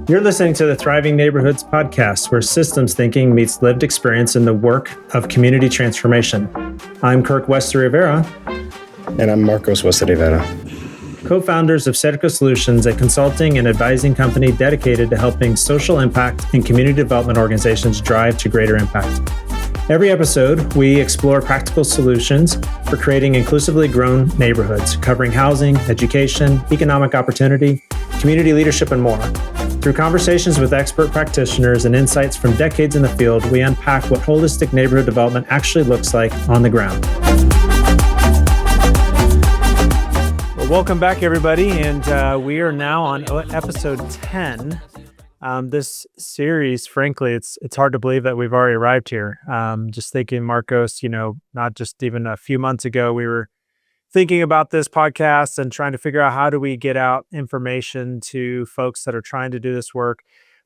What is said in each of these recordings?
You're listening to the Thriving Neighborhoods podcast, where systems thinking meets lived experience in the work of community transformation. I'm Kirk Rivera. And I'm Markos Rivera. Co-founders of Cerco Solutions, a consulting and advising company dedicated to helping social impact and community development organizations drive to greater impact. Every episode, we explore practical solutions for creating inclusively grown neighborhoods, covering housing, education, economic opportunity, community leadership, and more. Through conversations with expert practitioners and insights from decades in the field, we unpack what holistic neighborhood development actually looks like on the ground. Well, welcome back, everybody, and we are now on episode 10. This series, frankly, it's hard to believe that we've already arrived here. Just thinking, Markos, not just even a few months ago, we were thinking about this podcast and trying to figure out how do we get out information to folks that are trying to do this work.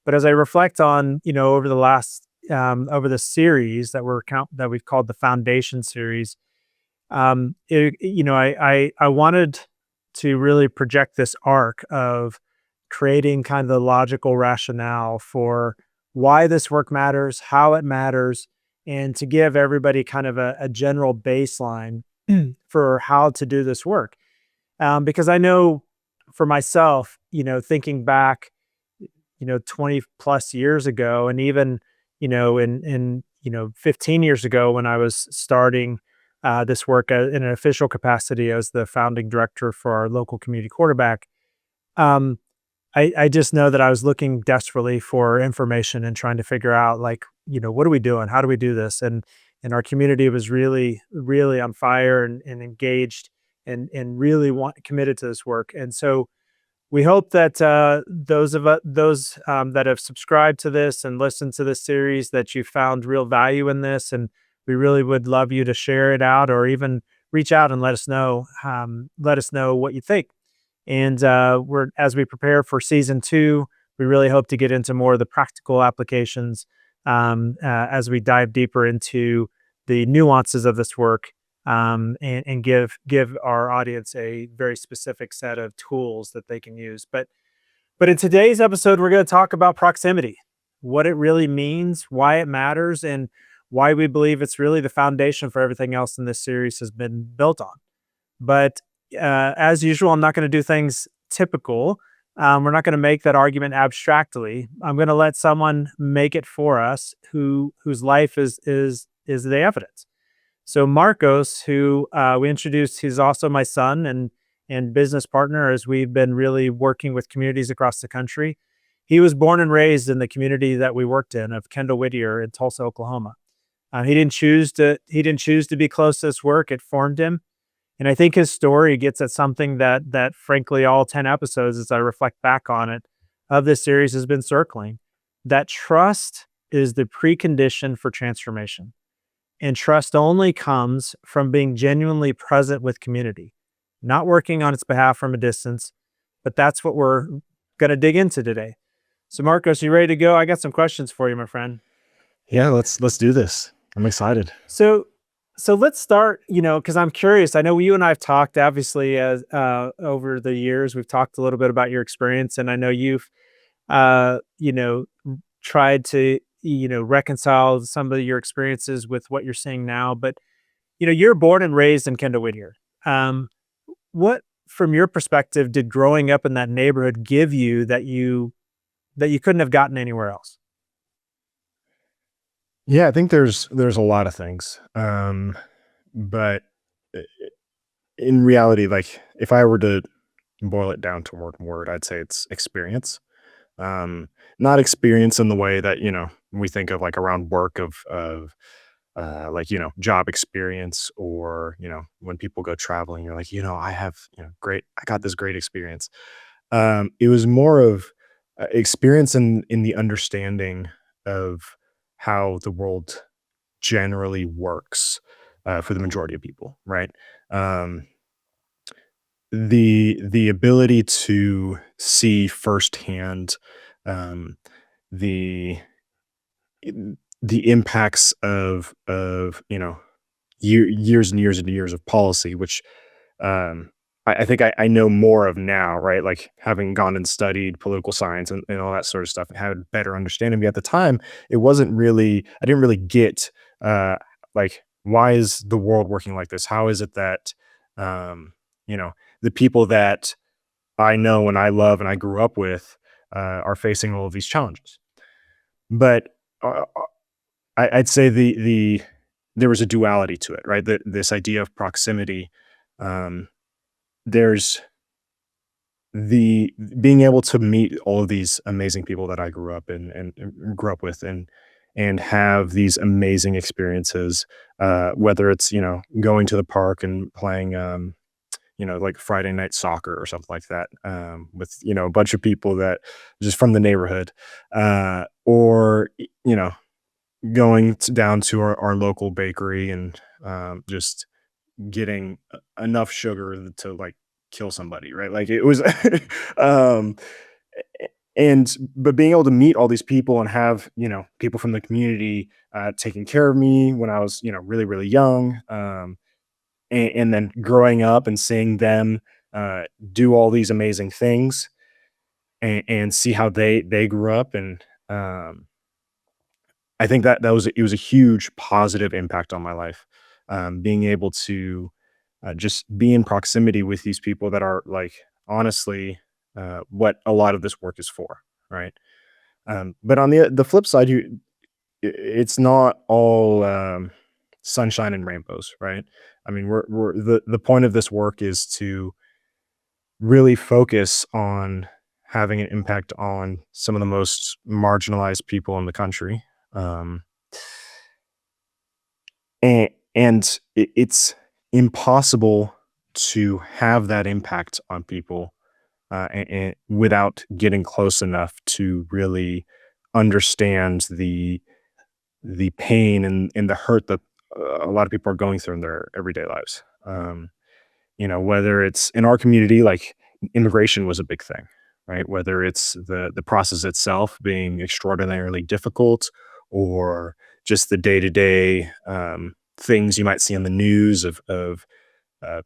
But as I reflect on, over the last, over the series that we've called the Foundation series, I wanted to really project this arc of creating kind of the logical rationale for why this work matters, how it matters, and to give everybody kind of a general baseline for how to do this work. Because I know for myself, thinking back, 20 plus years ago, and even, in 15 years ago when I was starting this work in an official capacity as the founding director for our local community quarterback, I just know that I was looking desperately for information and trying to figure out, what are we doing? How do we do this? And our community was really, really on fire and engaged and really committed to this work. And so we hope that those that have subscribed to this and listened to this series, that you found real value in this. And we really would love you to share it out or even reach out and let us know what you think. And as we prepare for season 2, we really hope to get into more of the practical applications as we dive deeper into the nuances of this work and give our audience a very specific set of tools that they can use. But in today's episode, we're going to talk about proximity, what it really means, why it matters, and why we believe it's really the foundation for everything else in this series has been built on. But as usual, I'm not going to do things typical. We're not going to make that argument abstractly. I'm going to let someone make it for us whose life is the evidence. So Markos, who we introduced, he's also my son and business partner as we've been really working with communities across the country. He was born and raised in the community that we worked in of Kendall-Whittier in Tulsa, Oklahoma. He didn't choose to be close to this work. It formed him. And I think his story gets at something that frankly, all 10 episodes, as I reflect back on it, of this series has been circling, that trust is the precondition for transformation. And trust only comes from being genuinely present with community, not working on its behalf from a distance. But that's what we're going to dig into today. So Markos, you ready to go? I got some questions for you, my friend. Yeah, let's do this. I'm excited. So let's start, because I'm curious. I know you and I have talked, obviously, as over the years. We've talked a little bit about your experience, and I know you've, tried to, reconcile some of your experiences with what you're seeing now. But, you're born and raised in Kendall-Whittier. What, from your perspective, did growing up in that neighborhood give you that you couldn't have gotten anywhere else? Yeah, I think there's a lot of things. But in reality, if I were to boil it down to word, I'd say it's experience. Not experience in the way that, we think of around work of job experience, or, when people go traveling, you're like, I got this great experience. It was more of experience in the understanding of how the world generally works for the majority of people, right? The ability to see firsthand the impacts of years and years and years of policy, which I think I know more of now, right? Like having gone and studied political science and all that sort of stuff, and had a better understanding. But at the time, it wasn't really, I didn't really get, uh, like, why is the world working like this? How is it that, um, you know, the people that I know and I love and I grew up with are facing all of these challenges? But uh, I'd say there was a duality to it, right? This idea of proximity. Um, there's the being able to meet all of these amazing people that I grew up in and grew up with and have these amazing experiences, whether it's, going to the park and playing, like Friday night soccer or something like that, with, a bunch of people that just from the neighborhood, or, going down to our local bakery and, just getting enough sugar to, like, kill somebody, right? Like, it was um, but being able to meet all these people and have, people from the community, taking care of me when I was, really, really young, and then growing up and seeing them, do all these amazing things and see how they grew up, and, I think that it was a huge positive impact on my life, being able to, just be in proximity with these people that are, like, honestly, what a lot of this work is for, right? But on the flip side, it's not all, sunshine and rainbows, right? I mean, we're the point of this work is to really focus on having an impact on some of the most marginalized people in the country. Um, and it's impossible to have that impact on people, and without getting close enough to really understand the pain and the hurt that a lot of people are going through in their everyday lives. Whether it's in our community, like immigration was a big thing, right? Whether it's the process itself being extraordinarily difficult, or just the day to day things you might see on the news of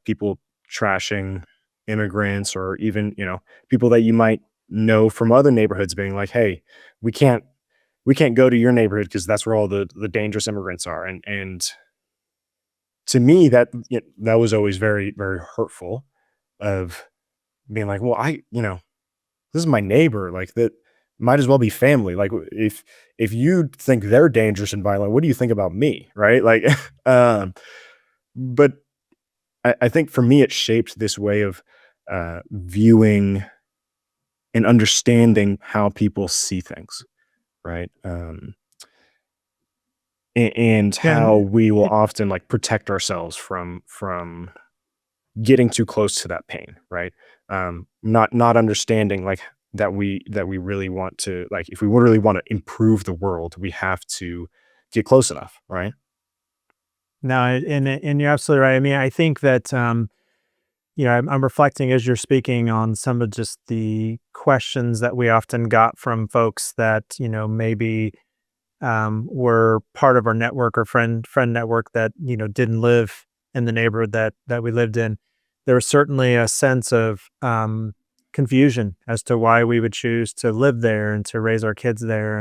people trashing immigrants, or even people that you might know from other neighborhoods being like, "Hey, we can't we can't go to your neighborhood because that's where all the dangerous immigrants are." And to me, that was always very, very hurtful, of being like, well, this is my neighbor, like, that might as well be family. Like, if you think they're dangerous and violent, what do you think about me, right? Like, but I think for me, it shaped this way of viewing and understanding how people see things, right? And Yeah, how we will often, like, protect ourselves from getting too close to that pain, right? Not understanding, like, that we really want to, like, if we really want to improve the world, we have to get close enough, right? no, and you're absolutely right. I mean, I think that I'm reflecting as you're speaking on some of just the questions that we often got from folks that maybe were part of our network or friend network that didn't live in the neighborhood that we lived in. There was certainly a sense of confusion as to why we would choose to live there and to raise our kids there,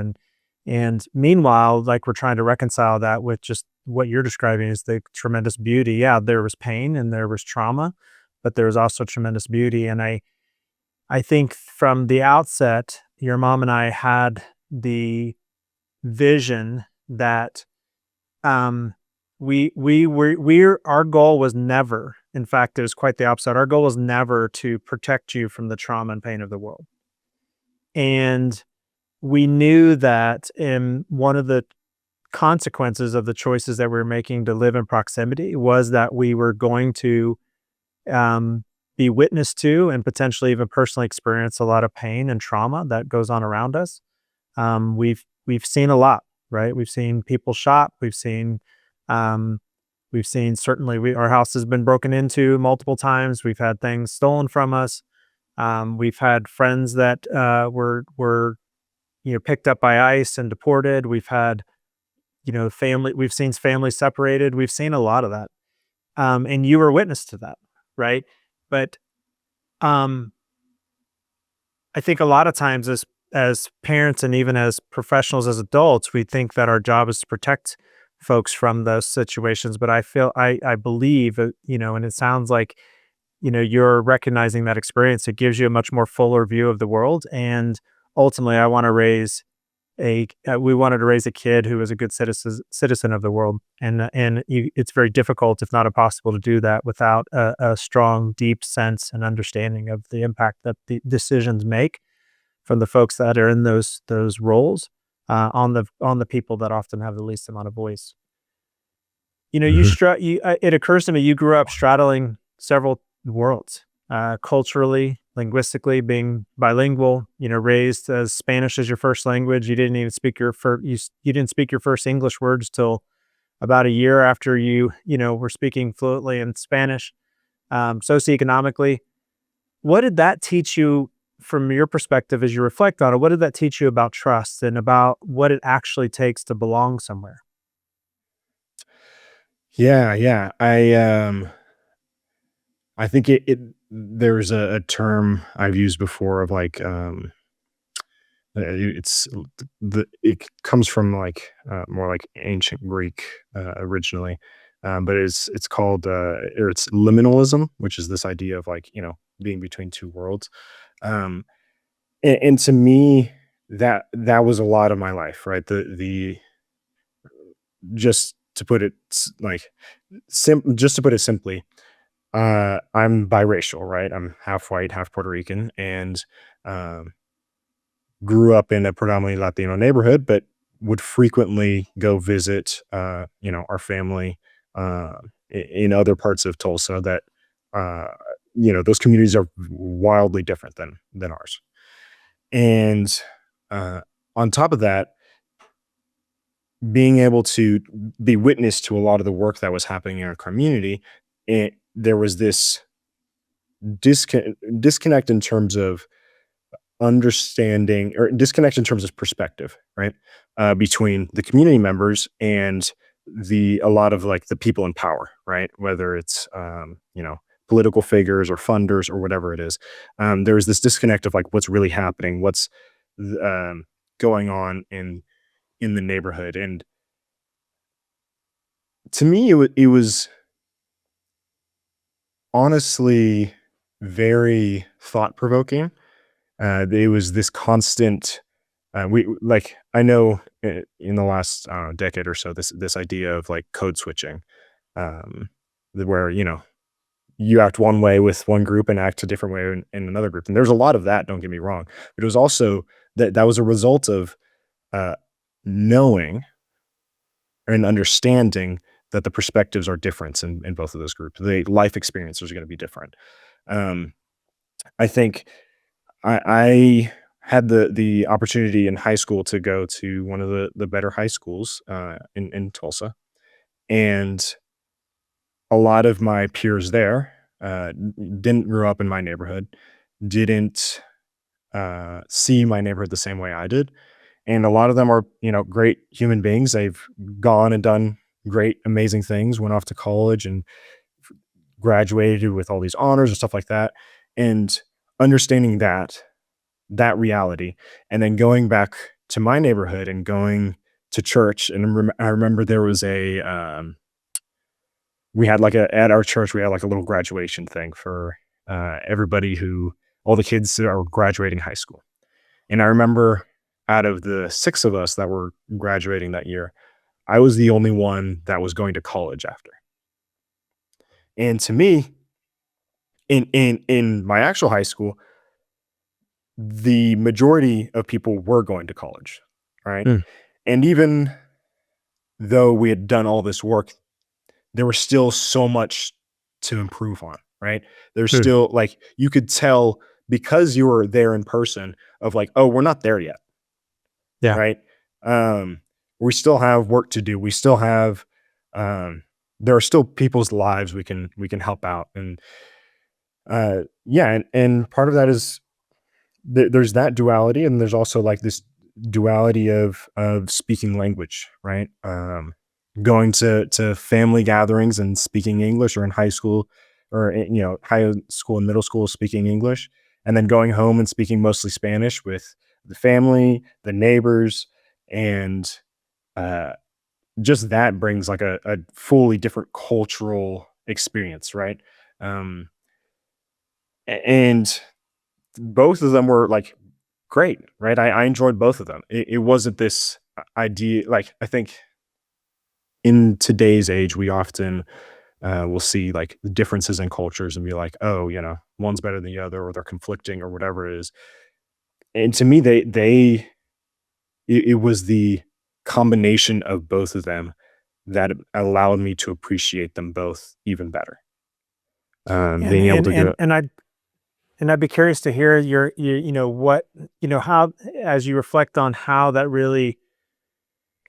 and meanwhile, like, we're trying to reconcile that with just what you're describing is the tremendous beauty. Yeah, there was pain and there was trauma, but there was also tremendous beauty. And I think from the outset, your mom and I had the vision that um we're our goal was never, in fact, it was quite the opposite. Our goal was never to protect you from the trauma and pain of the world. And we knew that in one of the consequences of the choices that we were making to live in proximity was that we were going to um be witness to and potentially even personally experience a lot of pain and trauma that goes on around us. We've seen a lot, right? We've seen people shot. Um, we've seen certainly our house has been broken into multiple times. We've had things stolen from us. We've had friends that were picked up by ICE and deported. We've had family. We've seen families separated. We've seen a lot of that, and you were witness to that, right? But Um, I think a lot of times as parents and even as professionals, as adults, we think that our job is to protect folks from those situations. But I believe, and it sounds like, you're recognizing that experience. It gives you a much more fuller view of the world. And ultimately, we wanted to raise a kid who was a good citizen of the world, it's very difficult, if not impossible, to do that without a strong, deep sense and understanding of the impact that the decisions make from the folks that are in those roles on the people that often have the least amount of voice. Mhm. It occurs to me you grew up straddling several worlds, culturally, linguistically, being bilingual, raised as Spanish as your first language. You didn't even speak your first, you didn't speak your first English words till about a year after were speaking fluently in Spanish. Socioeconomically, what did that teach you from your perspective as you reflect on it? What did that teach you about trust and about what it actually takes to belong somewhere? Yeah, yeah. I think there's a term I've used before of like, it's it comes from like, more like ancient Greek, originally, but it's called, or it's liminalism, which is this idea of like, being between two worlds. Um, and to me, that was a lot of my life, right? The just to put it just to put it simply, I'm biracial, right? I'm half white, half Puerto Rican, and um, grew up in a predominantly Latino neighborhood, but would frequently go visit, our family, in other parts of Tulsa that, uh, those communities are wildly different than ours. And uh, on top of that, being able to be witness to a lot of the work that was happening in our community, there was this disconnect in terms of understanding, or disconnect in terms of perspective, right? Between the community members and a lot of like the people in power, right? Whether it's, political figures or funders or whatever it is. There's this disconnect of like what's really happening, what's going on in the neighborhood. And to me, it was honestly very thought provoking. It was this constant. We like I know, in the last, I don't know, decade or so, this idea of like code switching, um, where you act one way with one group and act a different way in another group, and there's a lot of that. Don't get me wrong, but it was also that was a result of, uh, knowing and understanding that the perspectives are different in both of those groups. The life experiences are going to be different. Um, I think I had the opportunity in high school to go to one of the better high schools, in Tulsa, and a lot of my peers there, didn't grow up in my neighborhood, didn't, see my neighborhood the same way I did, and a lot of them are, great human beings. They've gone and done great, amazing things, went off to college and graduated with all these honors and stuff like that, and understanding that reality, and then going back to my neighborhood and going to church. And I remember there was we had like at our church, we had like a little graduation thing for, everybody all the kids that are graduating high school. And I remember out of the six of us that were graduating that year, I was the only one that was going to college after. And to me, in my actual high school, the majority of people were going to college, right? Mm, And even though we had done all this work, there was still so much to improve on, right? There's mm, still like you could tell because you were there in person of like, oh, we're not there yet, yeah. right? We still have work to do. We still have, um there are still people's lives we can help out. And yeah, and part of that is there's that duality, and there's also like this duality of speaking language, right? Going to family gatherings and speaking English, or in high school, or high school and middle school speaking English, and then going home and speaking mostly Spanish with the family, the neighbors, and uh, just that brings like a fully different cultural experience, right? Um, and both of them were like great, right? I enjoyed both of them. It wasn't this idea. Like, I think in today's age, we often will see like the differences in cultures and be like, oh, one's better than the other, or they're conflicting, or whatever it is. And to me, it was the combination of both of them that allowed me to appreciate them both even better. And Being able and to go, and and I'd be curious to hear your what how, as you reflect on how that really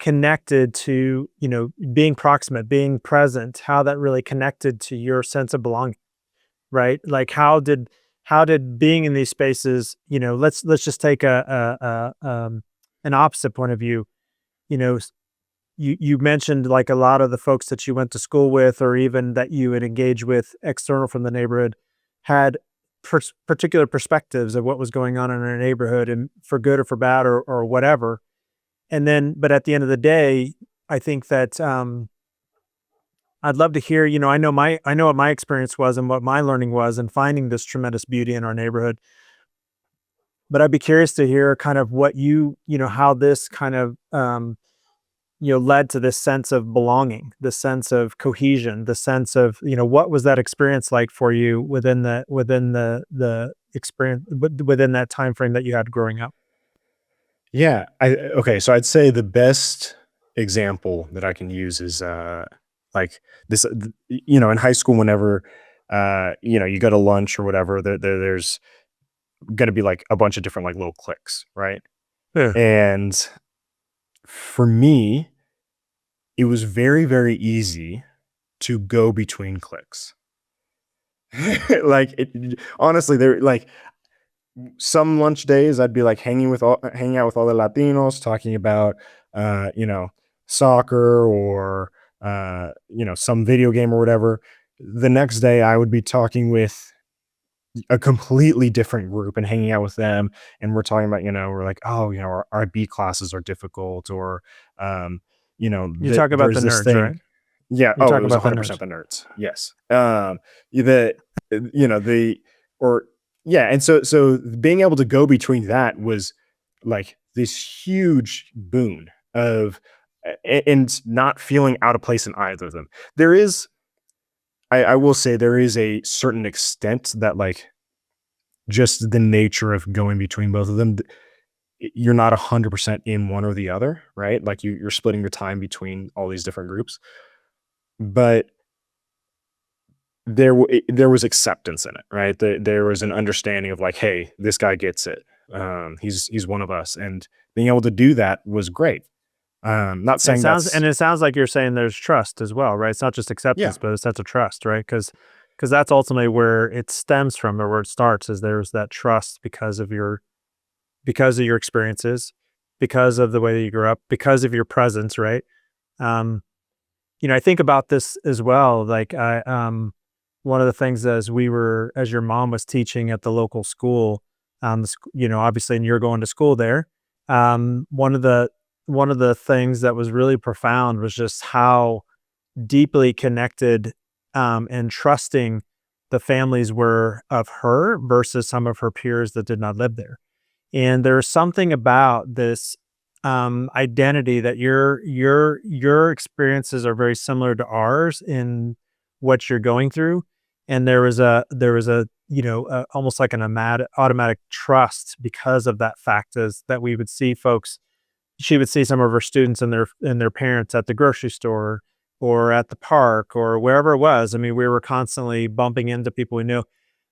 connected to being proximate, being present, how that really connected to your sense of belonging, right? Like how did being in these spaces, let's just take an opposite point of view. You know, you mentioned like a lot of the folks that you went to school with, or even that you would engage with external from the neighborhood, had particular perspectives of what was going on in our neighborhood, and for good or for bad, or whatever. And then, but at the end of the day, I think that I'd love to hear. I know what my experience was and what my learning was in finding this tremendous beauty in our neighborhood. But I'd be curious to hear kind of what how this kind of led to this sense of belonging, the sense of cohesion, the sense of, what was that experience like for you within the experience within that time frame that you had growing up? yeah. Okay. So I'd say the best example that I can use is like this, in high school, whenever, you go to lunch or whatever, there's going to be like a bunch of different like little cliques, right? Yeah. And for me, it was very, very easy to go between clicks. Like, honestly, there like some lunch days I'd be like hanging out with all the Latinos, talking about uh, you know, soccer, or some video game or whatever. The next day I would be talking with a completely different group and hanging out with them, and we're talking about, we're like, oh, our B classes are difficult, or You talk about the there's this nerds, thing. right? Yeah. You Oh, it talk was about the 100% nerds. the nerds. Yes. The the or yeah, and so being able to go between that was like this huge boon of and not feeling out of place in either of them. There is, I will say, there is a certain extent that, like, just the nature of going between both of them, you're not 100% in one or the other, right? Like, you're splitting your time between all these different groups, but there was acceptance in it, right? There was an understanding of like, hey, this guy gets it. He's one of us, and being able to do that was great. Not And it saying sounds that's and it sounds like you're saying there's trust as well, right? It's not just yeah, acceptance, but a sense of trust, right? Because that's ultimately where it stems from, or where it starts, is there's that trust because of your experiences, because of the way that you grew up, because of your presence, right? Um, I think about this as well. Like one of the things, as your mom was teaching at the local school, obviously, and you're going to school there. One of the things that was really profound was just how deeply connected and trusting the families were of her versus some of her peers that did not live there. And there's something about this identity that your experiences are very similar to ours in what you're going through. And there was a almost like an automatic trust because of that fact, is that we would see folks she would see some of her students and their parents at the grocery store or at the park or wherever it was. I mean, we were constantly bumping into people we knew.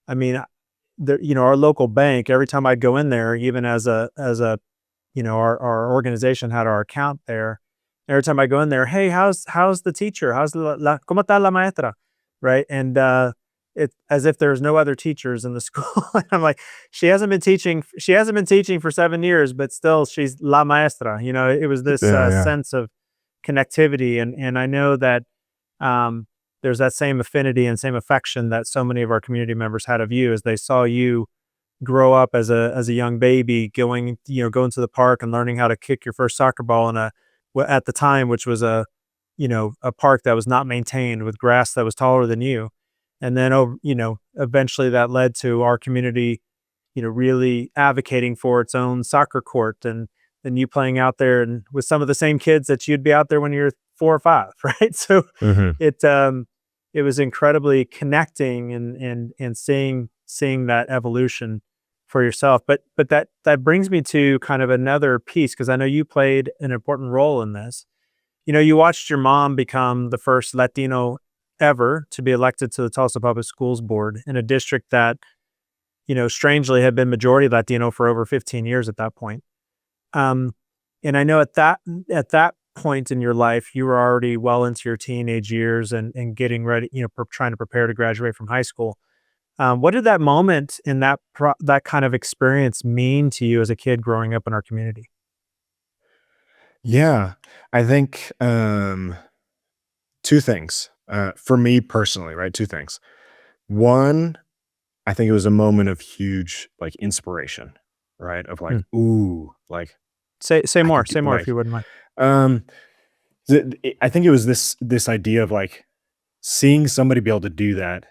I mean, our local bank, every time I'd go in there, even as a our organization had our account there. Every time I go in there, hey, how's the teacher? How's cómo está la maestra? Right. And it as if there's no other teachers in the school. And I'm like, she hasn't been teaching for 7 years, but still she's la maestra. It was this yeah, yeah, sense of connectivity. And I know that um there's that same affinity and same affection that so many of our community members had of you as they saw you grow up as a young baby going going to the park and learning how to kick your first soccer ball in a at the time, which was a park that was not maintained with grass that was taller than you. And then eventually that led to our community really advocating for its own soccer court, and then you playing out there and with some of the same kids that you'd be out there when you're 4 or 5, right? So Mhm. it was incredibly connecting and seeing that evolution for yourself. But that brings me to kind of another piece, because I know you played an important role in this. You watched your mom become the first Latino ever to be elected to the Tulsa Public Schools Board in a district that, strangely had been majority Latino for over 15 years at that point. Um, and I know at that point in your life, you were already well into your teenage years and getting ready, trying to prepare to graduate from high school. What did that moment and that kind of experience mean to you as a kid growing up in our community? Yeah. I think, 2 things, for me personally, right? 2 things. One, I think it was a moment of huge, like, inspiration, right? Of like, Hmm. "Ooh, like, Say I more. could do" Say more if like, you wouldn't mind. um, I think it was this idea of, like, seeing somebody be able to do that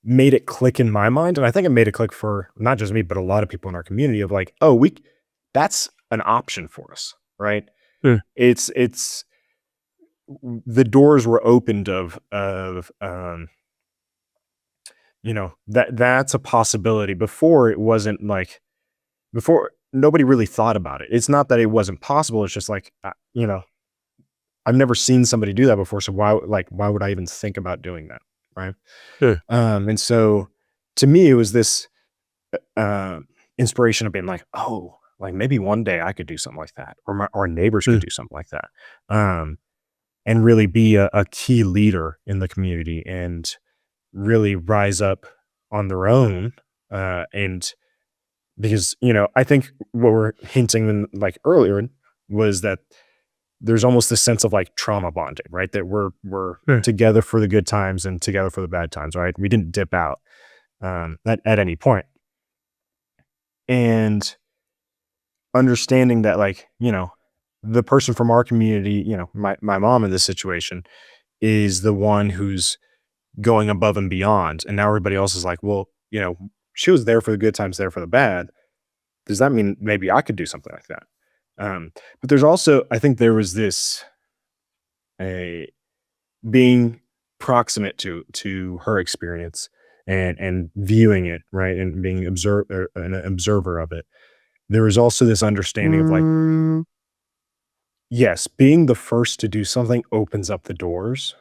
made it click in my mind, and I think it made it click for not just me, but a lot of people in our community of like, "Oh, that's an option for us," right? Hmm. It's the doors were opened that's a possibility. Before it wasn't like before nobody really thought about it. It's not that it wasn't possible, it's just like, I've never seen somebody do that before, so why would I even think about doing that, right? Hmm. And so to me, it was this uh, inspiration of being like, oh, like maybe one day I could do something like that, or our neighbors could Hmm. do something like that, and really be a key leader in the community and really rise up on their own. And because I think what we're hinting in, like earlier, was that there's almost this sense of like trauma bonding, right? That we're Hmm. together for the good times and together for the bad times, right? We didn't dip out at any point. And understanding that, like, the person from our community, my mom in this situation is the one who's going above and beyond. And now everybody else is like, well, she was there for the good times, there for the bad. Does that mean maybe I could do something like that? But there's also, I think there was this a being proximate to her experience and viewing it, right, and being an observer of it. There was also this understanding of like, Mm. yes, being the first to do something opens up the doors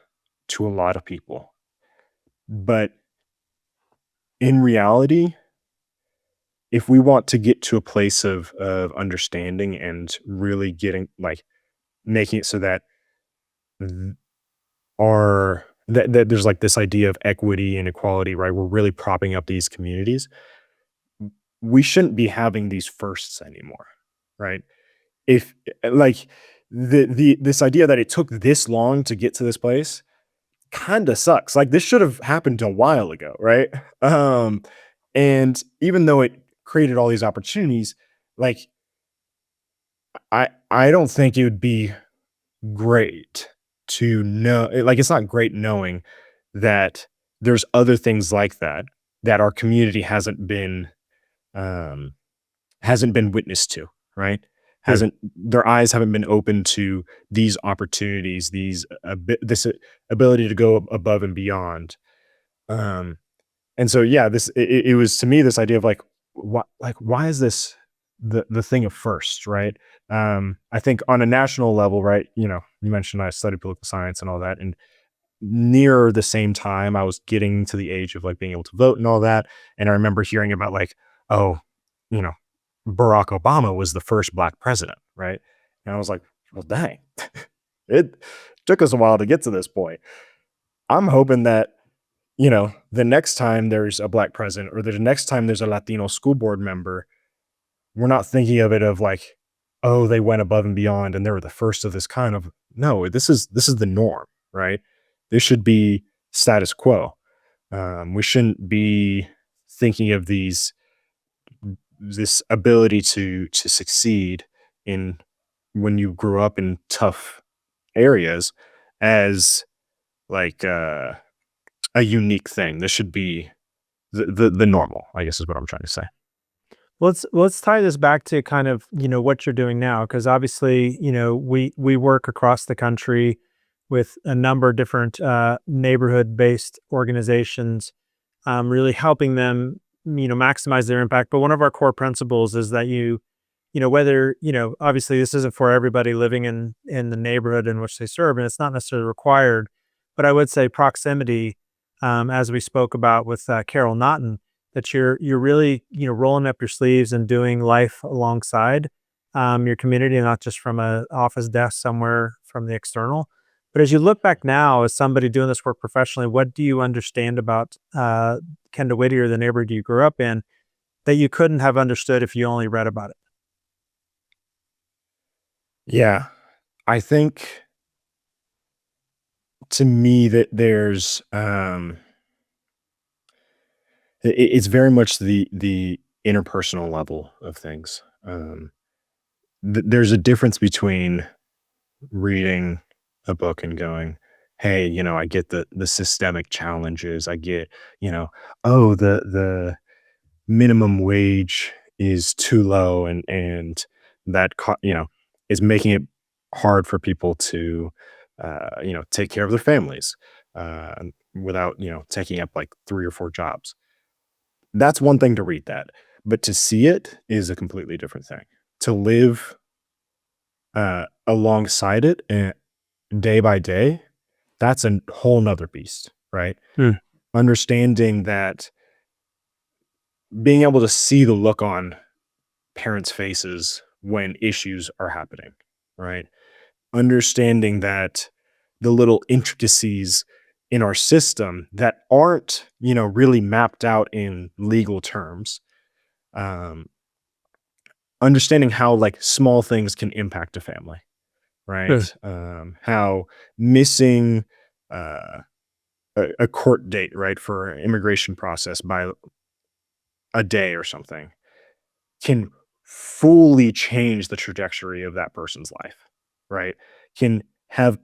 to a lot of people. But in reality, if we want to get to a place of understanding and really getting like making it so that th- that there's like this idea of equity and equality, right? We're really propping up these communities. We shouldn't be having these firsts anymore, right? If like the this idea that it took this long to get to this place kinda sucks. Like, this should have happened a while ago, right? Um, and even though it created all these opportunities, like, I don't think it would be great to know like, it's not great knowing that there's other things like that, that our community um, hasn't been witness to, right? Hmm. Hasn't their eyes haven't been open to these opportunities, these this ability to go above and beyond. Um, and so yeah, it was to me this idea of why is this the thing of first, right? I think on a national level, right? You mentioned I studied political science and all that, and near the same time I was getting to the age of like being able to vote and all that, and I remember hearing about like, oh, you know, Barack Obama was the first black president, right? And I was like, well, dang, it took us a while to get to this point. I'm hoping that the next time there's a black president or the next time there's a Latino school board member, we're not thinking of it of like, oh, they went above and beyond and they were the first of this kind of no, this is the norm, right? This should be status quo. We shouldn't be thinking of this ability to succeed in when you grew up in tough areas as like a unique thing. This should be the normal, I guess is what I'm trying to say. Let's tie this back to kind of, what you're doing now, because obviously, we work across the country with a number of different neighborhood-based organizations, really helping them, maximize their impact. But one of our core principles is that whether, obviously this isn't for everybody living in the neighborhood in which they serve, and it's not necessarily required, but I would say proximity, as we spoke about with Carol Naughton, that you're really, rolling up your sleeves and doing life alongside your community, not just from a office desk somewhere from the external. But as you look back now, as somebody doing this work professionally, what do you understand about Kendall-Whittier, the neighborhood you grew up in, that you couldn't have understood if you only read about it? Yeah. I think to me that there's it's very much the interpersonal level of things. There's a difference between reading a book and going, "Hey, I get the systemic challenges. I get, you know, oh, the minimum wage is too low and that is making it hard for people to take care of their families without taking up like 3 or 4 jobs. That's one thing to read that, but to see it is a completely different thing. To live alongside it day by day, that's a whole nother beast, right? Hmm. Understanding that, being able to see the look on parents' faces when issues are happening, right? Understanding that the little intricacies in our system that aren't, really mapped out in legal terms, um, understanding how like small things can impact a family, Hmm. right? How missing uh, a court date, right, for an immigration process by a day or something can fully change the trajectory of that person's life, right? Can have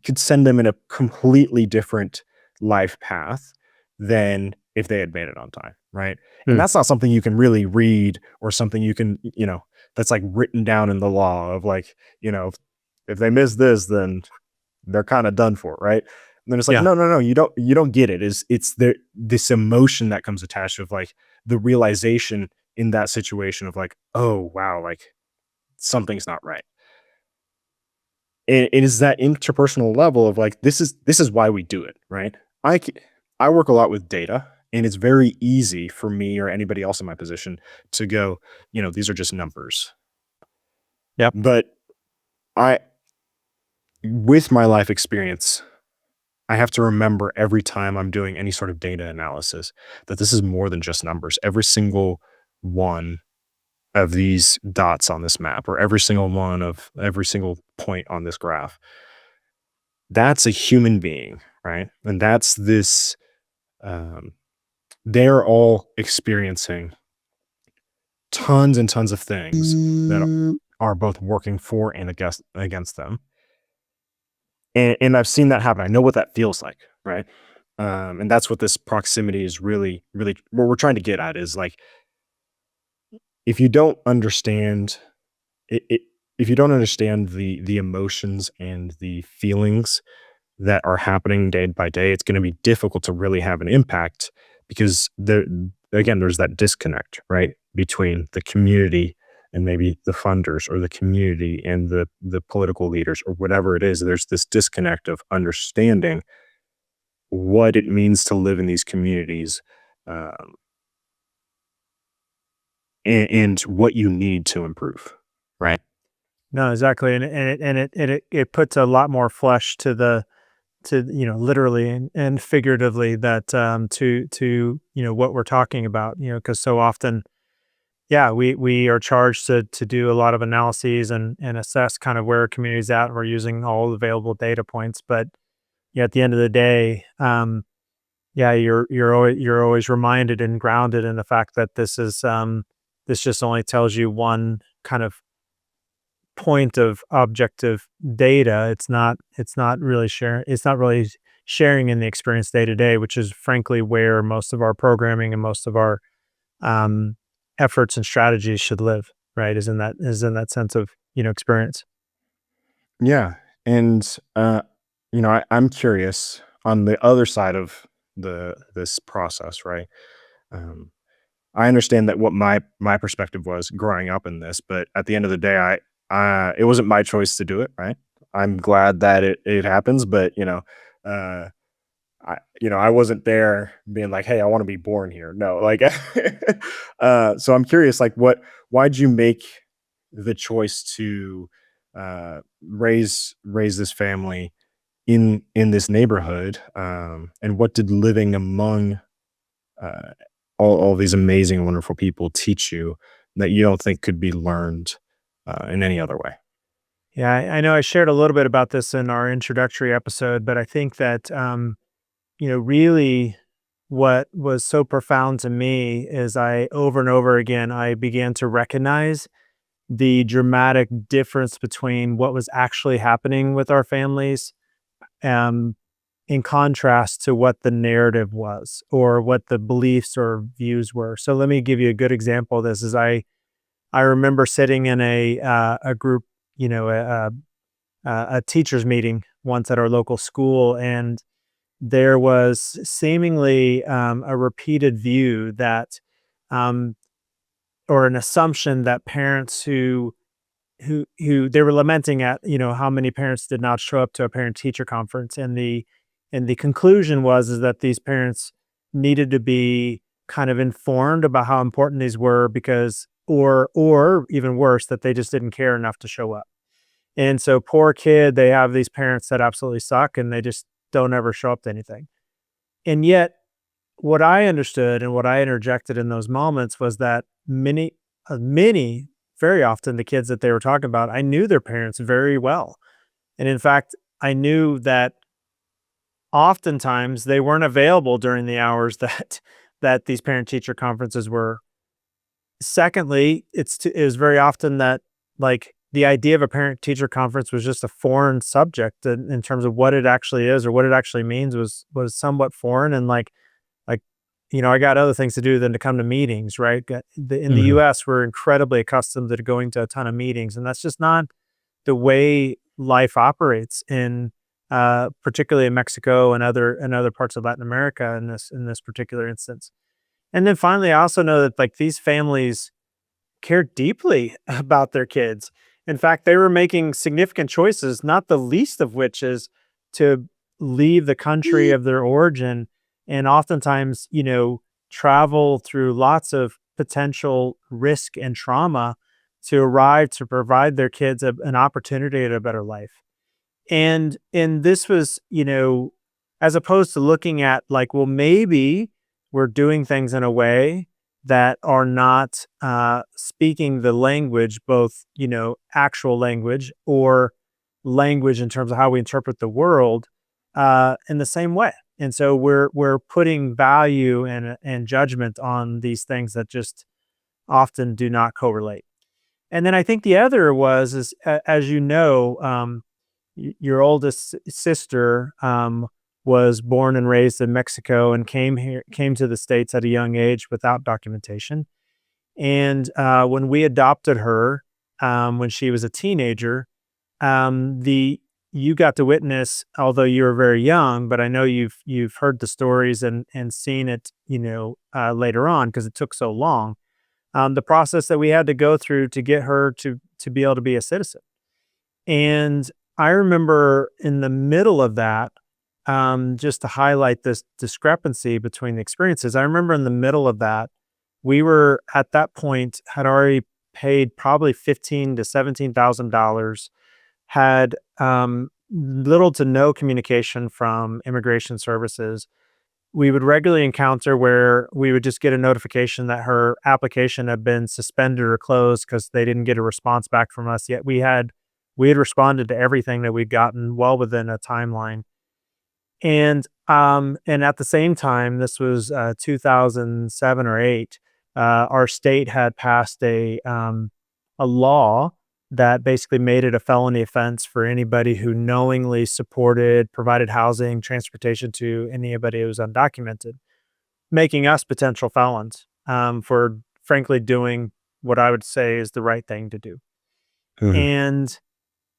could send them in a completely different life path than if they had made it on time, right? And Hmm. that's not something you can really read or something you can, that's like written down in the law of like, if they miss this, then they're kind of done for, right? And then it's like, Yeah. no, no, no, you don't get it. It's this emotion that comes attached of like the realization in that situation of like, oh wow, like something's not right. And it is that interpersonal level of like this is why we do it, right? I c- I work a lot with data, and it's very easy for me or anybody else in my position to go, these are just numbers. Yep. But I, with my life experience, I have to remember every time I'm doing any sort of data analysis that this is more than just numbers. Every single one of these dots on this map, or every single one of every single point on this graph, that's a human being, right? And that's this, um, they're all experiencing tons and tons of things that are both working for and against them. And I've seen that happen. I know what that feels like, right? And that's what this proximity is really, really what we're trying to get at is like, if you don't understand it, if you don't understand the emotions and the feelings that are happening day by day, it's going to be difficult to really have an impact because there's that disconnect, right, between the community and maybe the funders, or the community and the political leaders, or whatever it is. There's this disconnect of understanding what it means to live in these communities, um, and what you need to improve, right? No, exactly, and it puts a lot more flesh to literally and figuratively, that to what we're talking about, because so often, yeah, we are charged to do a lot of analyses and assess kind of where a community's at. And we're using all available data points, but at the end of the day, yeah, you're always reminded and grounded in the fact that this just only tells you one kind of point of objective data. It's not really sharing in the experience day to day, which is frankly where most of our programming and most of our um, efforts and strategies should live. Right? Is in that sense of experience. Yeah, and, I'm curious on the other side of this process, right? Um, I understand that what my perspective was growing up in this, but at the end of the day, it wasn't my choice to do it, right? I'm glad that it happens, but, uh I wasn't there being like, "Hey, I wanna be born here." No, like, so I'm curious, like, why'd you make the choice to, raise this family in this neighborhood, and what did living among, uh, all these amazing, wonderful people teach you that you don't think could be learned, in any other way? Yeah, I know I shared a little bit about this in our introductory episode, but I think that really what was so profound to me is I over and over again I began to recognize the dramatic difference between what was actually happening with our families, um, in contrast to what the narrative was or what the beliefs or views were. So let me give you a good example of this. Is I remember sitting in a group, a teachers meeting once at our local school, and there was seemingly a repeated view that, um, or an assumption that parents who they were lamenting at, how many parents did not show up to a parent teacher conference, and the conclusion was is that these parents needed to be kind of informed about how important these were because or even worse that they just didn't care enough to show up. And so poor kid, they have these parents that absolutely suck and they just don't ever show up to anything. And yet what I understood and what I interjected in those moments was that many, very often, the kids that they were talking about, I knew their parents very well. And in fact, I knew that oftentimes they weren't available during the hours that these parent teacher conferences were. Secondly, it was very often that, like, the idea of a parent teacher conference was just a foreign subject in terms of what it actually is or what it actually means was somewhat foreign. And like, I got other things to do than to come to meetings, right? In the Mhm. US, we're incredibly accustomed to going to a ton of meetings, and that's just not the way life operates particularly in Mexico and other parts of Latin America in this particular instance. And then finally, I also know that like these families care deeply about their kids. In fact, they were making significant choices, not the least of which is to leave the country of their origin and oftentimes, travel through lots of potential risk and trauma to arrive to provide their kids an opportunity at a better life. And this was, as opposed to looking at like, well, maybe we're doing things in a way that are not speaking the language, both, actual language or language in terms of how we interpret the world, in the same way. And so we're putting value and judgment on these things that just often do not correlate. And then I think the other is as your oldest sister was born and raised in Mexico and came to the States at a young age without documentation. And when we adopted her, when she was a teenager, the you got to witness, although you were very young, but I know you've heard the stories and seen it, later on because it took so long. The process that we had to go through to get her to be able to be a citizen. And I remember in the middle of that, just to highlight this discrepancy between the experiences, I remember in the middle of that, we were at that point had already paid probably fifteen to $17,000, had little to no communication from immigration services. We would regularly encounter where we would just get a notification that her application had been suspended or closed because they didn't get a response back from us yet. We had responded to everything that we'd gotten well within a timeline. And at the same time, this was 2007 or 8. Our state had passed a law that basically made it a felony offense for anybody who knowingly supported, provided housing, transportation to anybody who was undocumented, making us potential felons for frankly doing what I would say is the right thing to do. Mhm. And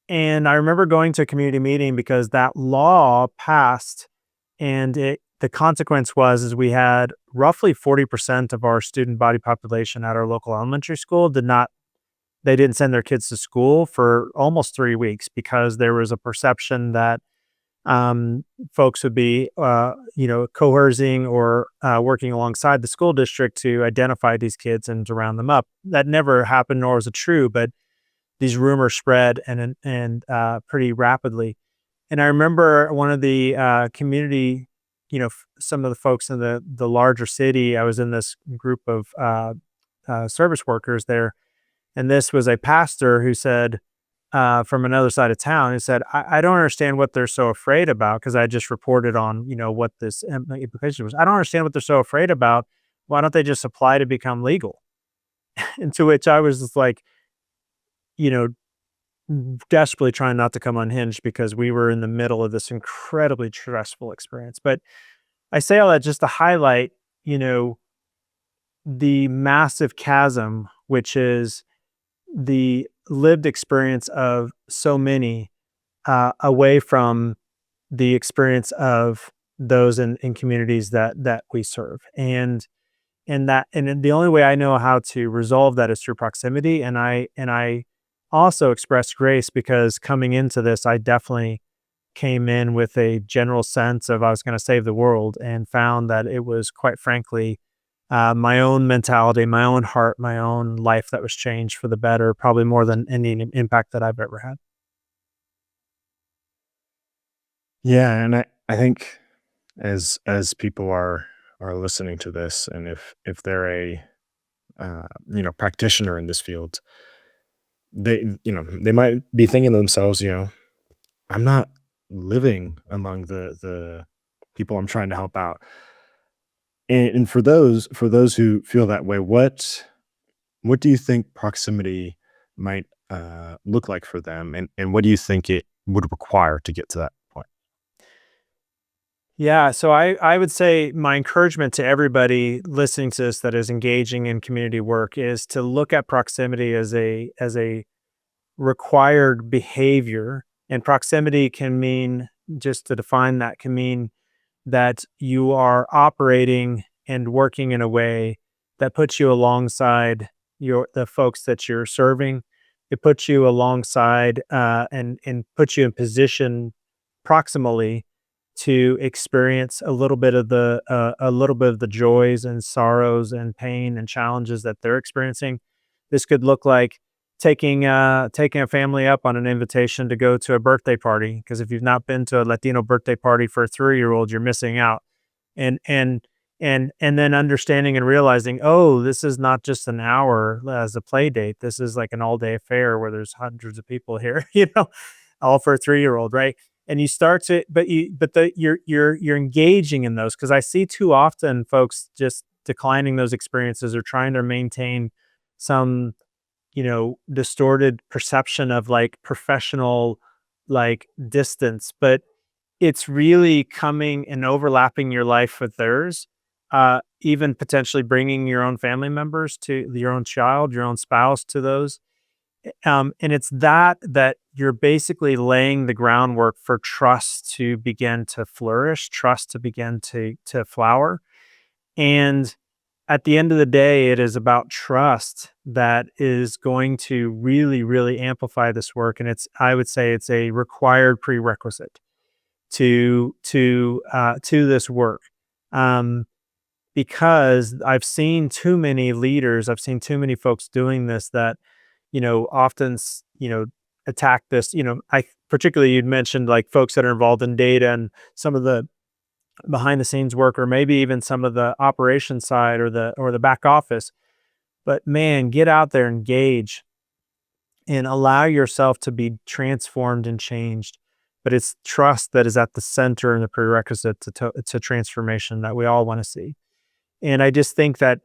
and I remember going to a community meeting because that law passed, and the consequence was is we had roughly 40% of our student body population at our local elementary school they didn't send their kids to school for almost 3 weeks because there was a perception that folks would be, coercing or working alongside the school district to identify these kids and to round them up. That never happened, nor was it true. But these rumors spread and pretty rapidly. And I remember one of the community, some of the folks in the larger city. I was in this group of service workers there, and this was a pastor who said, from another side of town, who said, I don't understand what they're so afraid about because I just reported on, what this implication was. I don't understand what they're so afraid about. Why don't they just apply to become legal? And to which I was just like, you know, desperately trying not to come unhinged because we were in the middle of this incredibly stressful experience. But I say all that just to highlight, you know, the massive chasm, which is the lived experience of so many away from the experience of those in communities that we serve. And then the only way I know how to resolve that is through proximity. And I also express grace because coming into this, I definitely came in with a general sense of I was going to save the world, and found that it was quite frankly my own mentality, my own heart, my own life that was changed for the better, probably more than any impact that I've ever had. Yeah, and I think as people are listening to this, and if they're a practitioner in this field, they might be thinking to themselves, I'm not living among the people I'm trying to help out. And for those who feel that way, what do you think proximity might look like for them, and what do you think it would require to get to that point? Yeah, so I would say my encouragement to everybody listening to this that is engaging in community work is to look at proximity as a required behavior. And proximity can mean, just to define that, can mean that you are operating and working in a way that puts you alongside the folks that you're serving. It puts you alongside and puts you in position proximally to experience a little bit of the joys and sorrows and pain and challenges that they're experiencing. This could look like taking a family up on an invitation to go to a birthday party, because if you've not been to a Latino birthday party for a 3-year-old, you're missing out. And and and and then understanding and realizing, oh, this is not just an hour as a play date. This is like an all day affair where there's hundreds of people here, all for a 3-year-old, right? And you start to, you're engaging in those, because I see too often folks just declining those experiences or trying to maintain some distorted perception of like professional like distance. But it's really coming and overlapping your life with theirs, even potentially bringing your own family members to your own child, your own spouse to those. And it's that you're basically laying the groundwork for trust to begin to flourish, trust to begin to flower. And at the end of the day, it is about trust that is going to really, really amplify this work. And I would say it's a required prerequisite to this work. Um, because I've seen too many leaders, I've seen too many folks doing this that, often, attack this. I particularly, you'd mentioned like folks that are involved in data and some of the behind the scenes work, or maybe even some of the operation side or the back office. But man, get out there, engage, and allow yourself to be transformed and changed. but it's trust that is at the center and the prerequisite to transformation that we all want to see. And I just think that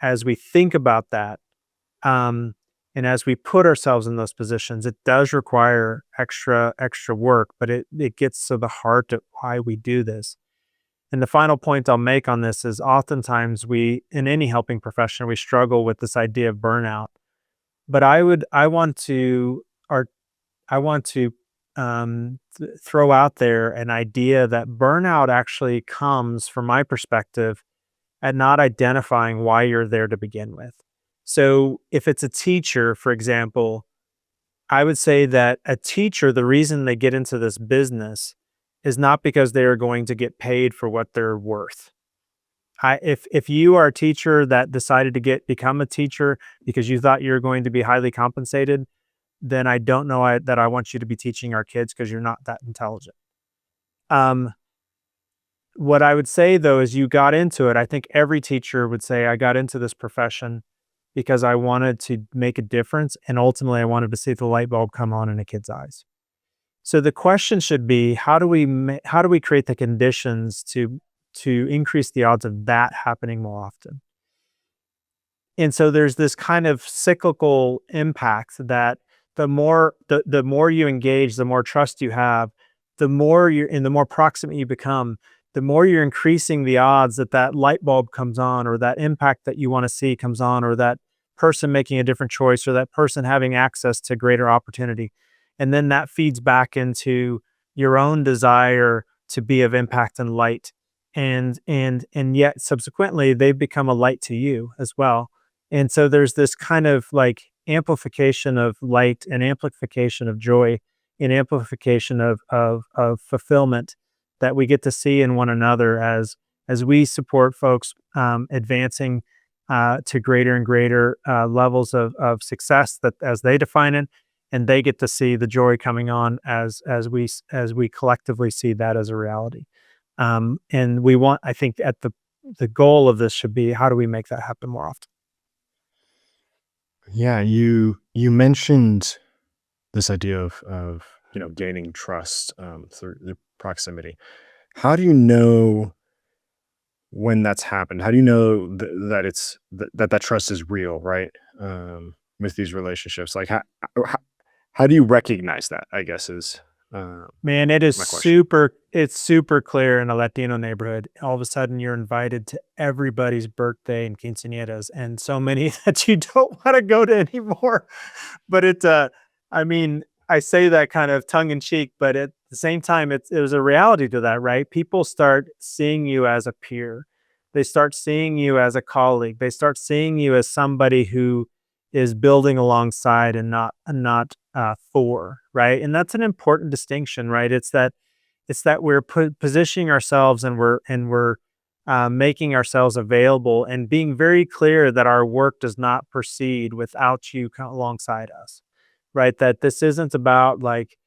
as we think about that, um, and as we put ourselves in those positions, it does require extra work, but it gets to the heart of why we do this. And the final point I'll make on this is oftentimes we, in any helping profession, we struggle with this idea of burnout. But I want to, art, I want to throw out there an idea that burnout actually comes, from my perspective, at not identifying why you're there to begin with. So if it's a teacher, for example, I would say that a teacher, the reason they get into this business is not because they are going to get paid for what they're worth. If you are a teacher that decided to become a teacher because you thought you're going to be highly compensated, then I don't know that I want you to be teaching our kids because you're not that intelligent. Um, what I would say though is you got into it. I think every teacher would say, I got into this profession because I wanted to make a difference, and ultimately I wanted to see the light bulb come on in a kid's eyes. So the question should be, how do we create the conditions to increase the odds of that happening more often? And so there's this kind of cyclical impact that the more you engage, the more trust you have, the more proximate you become, the more you're increasing the odds that that light bulb comes on, or that impact that you want to see comes on, or that person making a different choice, or that person having access to greater opportunity. And then that feeds back into your own desire to be of impact and light. And yet subsequently they've become a light to you as well. And so there's this kind of like amplification of light and amplification of joy and amplification of fulfillment that we get to see in one another as we support folks advancing to greater and greater levels of success that as they define it, and they get to see the joy coming on as we collectively see that as a reality. And we want, I think, at the goal of this should be, how do we make that happen more often? Yeah, you mentioned this idea of gaining trust through the proximity. How do you know when that's happened? How do you know that that trust is real, right? With these relationships, like how, how do you recognize that? I guess is Man, it is my question. it's super clear in a Latino neighborhood. All of a sudden, you're invited to everybody's birthday and quinceañeras, and so many that you don't want to go to anymore. But I mean, I say that kind of tongue in cheek, but at the same time, there's a reality to that, right? People start seeing you as a peer. They start seeing you as a colleague. They start seeing you as somebody who is building alongside and not for, right? And that's an important distinction, right? It's that we're positioning ourselves, and we're making ourselves available and being very clear that our work does not proceed without you alongside us, right? That this isn't about like,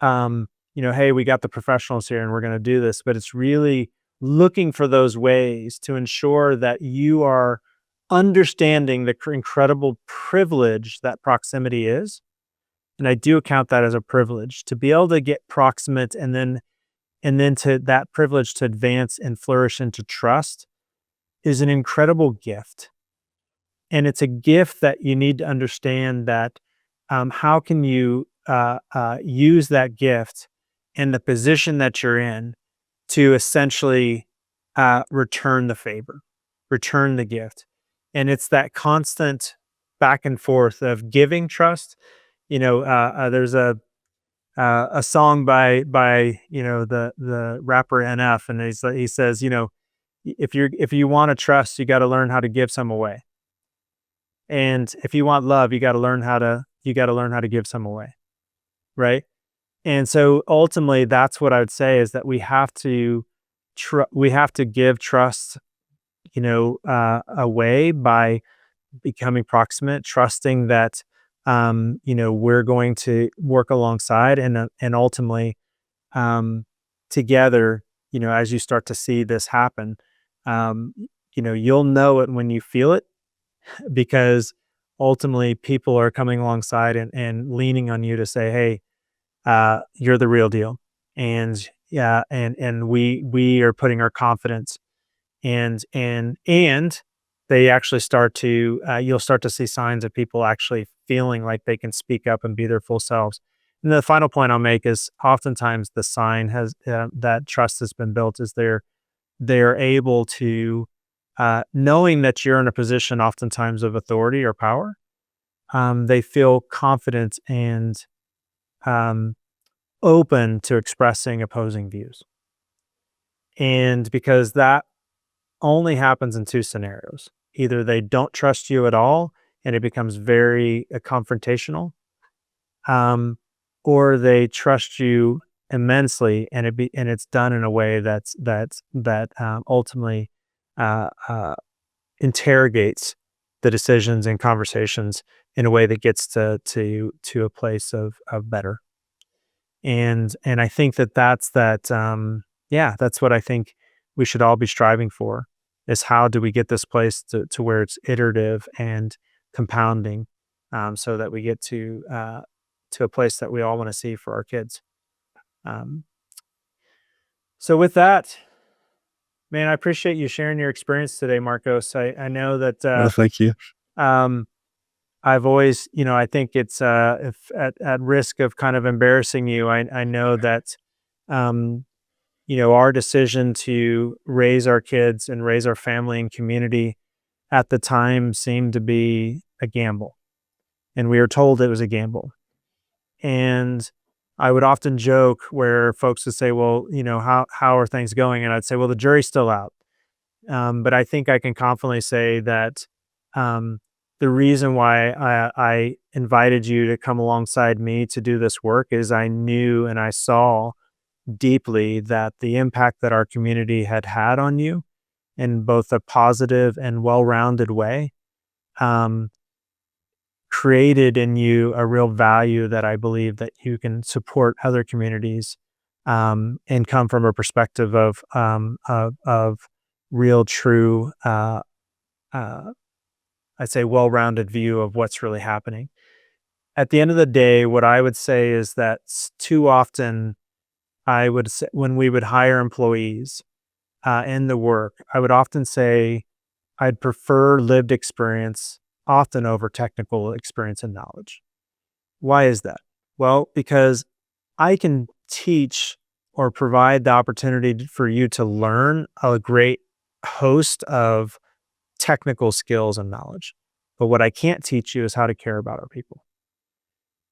hey, we got the professionals here and we're going to do this, but it's really looking for those ways to ensure that you are understanding the incredible privilege that proximity is. And I do count that as a privilege to be able to get proximate, and then to that privilege to advance and flourish into trust is an incredible gift. And it's a gift that you need to understand that, how can you use that gift and the position that you're in to essentially return the favor, return the gift. And it's that constant back and forth of giving trust. There's a song by the rapper NF, and he says, if you want to trust, you got to learn how to give some away, and if you want love, you got to learn how to give some away, right? And so ultimately, that's what I would say is that we have to give trust, away by becoming proximate, trusting that, we're going to work alongside, and ultimately, um, together, as you start to see this happen, um, you'll know it when you feel it, because ultimately people are coming alongside and leaning on you to say, hey, you're the real deal. And yeah, and we are putting our confidence, and they actually start to you'll start to see signs of people actually feeling like they can speak up and be their full selves. And the final point I'll make is oftentimes the sign has that trust has been built is they're able to knowing that you're in a position oftentimes of authority or power. They feel confident and um, open to expressing opposing views. And because that only happens in two scenarios. Either they don't trust you at all and it becomes very confrontational, um, or they trust you immensely and it's done in a way that ultimately uh, uh, interrogates the decisions and conversations in a way that gets to a place of better. And I think that's what I think we should all be striving for, is how do we get this place to where it's iterative and compounding, so that we get to a place that we all want to see for our kids. Um, so with that, man, I appreciate you sharing your experience today, Marcos. I know that Well, thank you. um, I've always, I think it's if at risk of kind of embarrassing you, I know that um, our decision to raise our kids and raise our family and community at the time seemed to be a gamble. And we were told it was a gamble. And I would often joke where folks would say, well, how are things going? And I'd say, well, the jury's still out. But I think I can confidently say that um, the reason why I invited you to come alongside me to do this work is I knew and I saw deeply that the impact that our community had on you in both a positive and well-rounded way um, created in you a real value that I believe that you can support other communities, and come from a perspective of real, true, uh, I'd say, well-rounded view of what's really happening. At the end of the day, what I would say is that too often, I would say when we would hire employees in the work, I would often say I'd prefer lived experience often over technical experience and knowledge. Why is that? Well, because I can teach or provide the opportunity for you to learn a great host of technical skills and knowledge. But what I can't teach you is how to care about our people.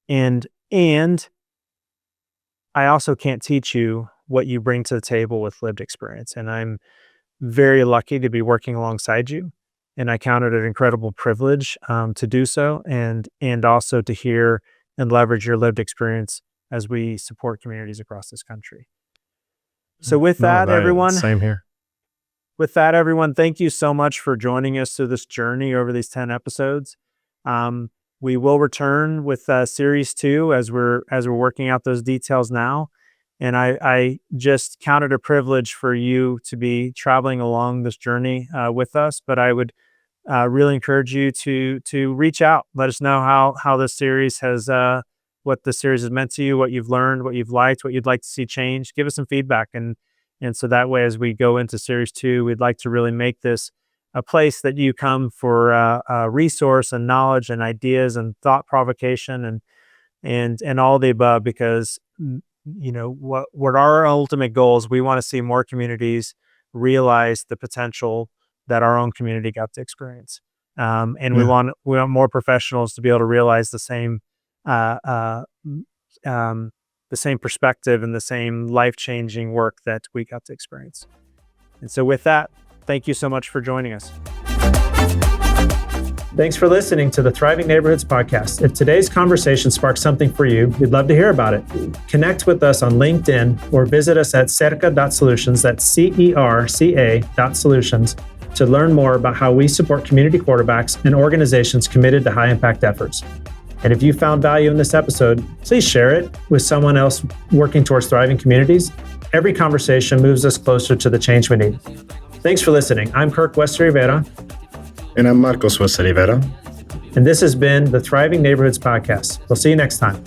And I also can't teach you what you bring to the table with lived experience. And I'm very lucky to be working alongside you. And I count it an incredible privilege to do so, and also to hear and leverage your lived experience as we support communities across this country. So with No, that, everyone, same here. thank you so much for joining us through this journey over these 10 episodes. We will return with series 2 as we're working out those details now. And I just count it a privilege for you to be traveling along this journey with us. But I would really encourage you to reach out. Let us know how this series has what the series has meant to you, what you've learned, what you've liked, what you'd like to see change. Give us some feedback, and so that way, as we go into series 2, we'd like to really make this a place that you come for resource and knowledge and ideas and thought provocation and all the above. Because what our ultimate goal is, we want to see more communities realize the potential that our own community got to experience, and we want more professionals to be able to realize the same perspective and the same life-changing work that we got to experience. And so with that, thank you so much for joining us. Thanks for listening to the Thriving Neighborhoods podcast. If today's conversation sparked something for you, we'd love to hear about it. Connect with us on LinkedIn or visit us at cerca.solutions, that's CERCA.solutions, to learn more about how we support community quarterbacks and organizations committed to high-impact efforts. And if you found value in this episode, please share it with someone else working towards thriving communities. Every conversation moves us closer to the change we need. Thanks for listening. I'm Kirk Rivera. And I'm Marcos Rivera. And this has been the Thriving Neighborhoods podcast. We'll see you next time.